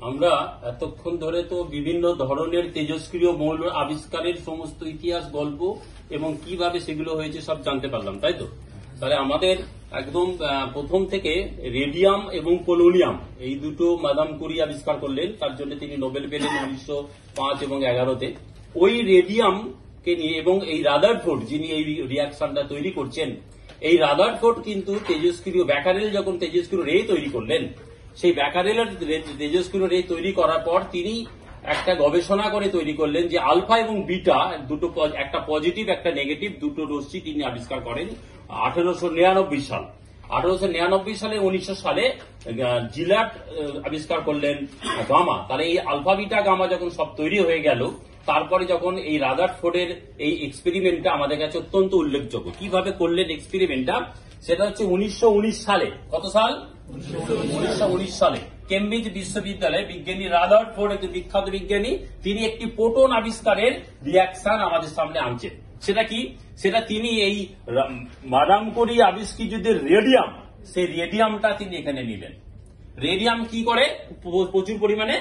আমরা এতক্ষণ ধরে তো বিভিন্ন ধরনের তেজস্ক্রিয় মৌল আবিষ্কারের সমস্ত ইতিহাস গল্প এবং কিভাবে সেগুলো হয়েছে সব জানতে পারলাম, তাই তো? তাহলে আমাদের একদম প্রথম থেকে রেডিয়াম এবং পোলোনিয়াম এই দুটো মাদাম কুরি আবিষ্কার করলেন, তার জন্য তিনি নোবেল পেলেন 1905 এবং 1911-তে। ওই রেডিয়ামকে নিয়ে এবং এই রাদারফোর্ড যিনি এই রিয়াকশনটা তৈরি করছেন, এই রাদারফোর্ড কিন্তু তেজস্ক্রিয় ব্যাকারেল যখন তেজস্ক্রিয় রে তৈরি করলেন, সেই ব্যাকারেলের তেজস্ক্রিয় রে তৈরি করার পর তিনি একটা গবেষণা করে তৈরি করলেন যে আলফা এবং বিটা দুটো, একটা পজিটিভ একটা নেগেটিভ দুটো রশ্মি তিনি আবিষ্কার করেন 1899 সাল। 1899 সালে 1900 সালে জিলাট আবিষ্কার করলেন গামা। তাহলে এই আলফা বিটা গামা যখন সব তৈরি হয়ে গেল, তারপরে যখন এই রাদারফোর্ডের এই এক্সপেরিমেন্টটা আমাদের কাছে অত্যন্ত উল্লেখযোগ্য। কিভাবে করলেন এক্সপেরিমেন্টটা, সেটা হচ্ছে 1919 সালে। কত সাল? 1919 সালে কেমব্রিজ বিশ্ববিদ্যালয়ে বিজ্ঞানী রাদারফোর্ড, একজন বিখ্যাত বিজ্ঞানী, তিনি একটি প্রোটন আবিষ্কারের রিয়াকশন আমাদের সামনে আনছেন। সেটা কি? সেটা তিনি এই মাদাম কুরি আবিষ্কৃত যে রেডিয়াম, সেই রেডিয়ামটা তিনি এখানে নিলেন। রেডিয়াম কি করে? প্রচুর পরিমাণে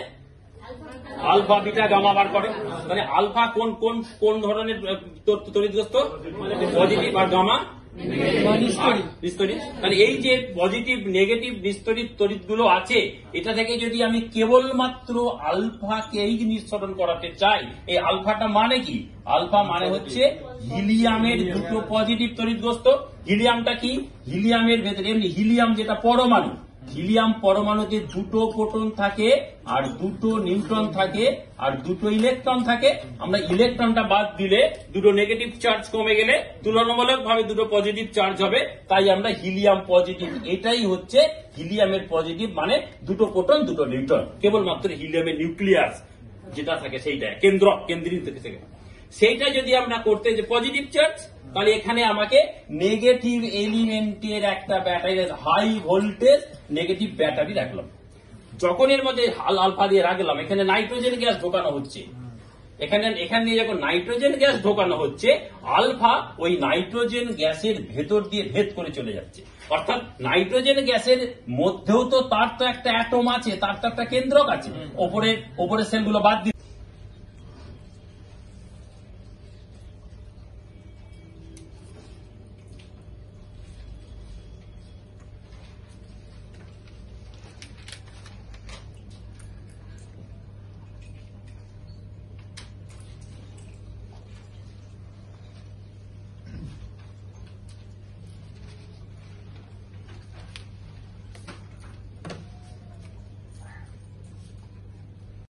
আলফা বিটা গামা বার করে। মানে আলফা কোন কোন কোন ধরনের তড়িৎগ্রস্ত? পজিটিভ, আর গামা নিস্তড়িত। মানে এই যে পজিটিভ নেগেটিভ নিস্তড়িত তড়িৎ গুলো আছে, এটা থেকে যদি আমি কেবলমাত্র আলফাকেই নিঃসরণ করাতে চাই, এই আলফাটা মানে কি? আলফা মানে হচ্ছে হিলিয়ামের দুটো পজিটিভ তড়িৎগ্রস্ত। হিলিয়ামটা কি? হিলিয়ামের ভেতরে এমনি হিলিয়াম যেটা পরমাণু, হিলিয়াম পরমাণুতে দুটো প্রোটন থাকে আর দুটো নিউট্রন থাকে আর দুটো ইলেকট্রন থাকে। আমরা ইলেকট্রনটা বাদ দিলে দুটো নেগেটিভ চার্জ কমে গেলে তুলনামূলকভাবে দুটো পজিটিভ চার্জ হবে, তাই আমরা হিলিয়াম পজিটিভ। এটাই হচ্ছে হিলিয়ামের পজিটিভ, মানে দুটো প্রোটন দুটো নিউট্রন। কেবলমাত্র হিলিয়ামের নিউক্লিয়াস যেটা থাকে সেইটা কেন্দ্রীয় থেকে সেইটা যদি আমরা করতে যে পজিটিভ চার্জ, তাহলে এখানে আমাকে নেগেটিভ এলিমেন্টের একটা battery, high voltage negative battery রাখলাম। যখন এর মধ্যে আলফা দিয়ে রাখলাম, এখানে নাইট্রোজেন গ্যাস ঢোকানো হচ্ছে। এখান দিয়ে যখন নাইট্রোজেন গ্যাস ঢোকানো হচ্ছে, আলফা ওই নাইট্রোজেন গ্যাসের ভেতর দিয়ে ভেদ করে চলে যাচ্ছে। অর্থাৎ নাইট্রোজেন গ্যাসের মধ্যেও তো তার তো একটা অ্যাটম আছে, তার তো একটা কেন্দ্রক আছে। ওপরের সেলগুলো বাদ দিয়ে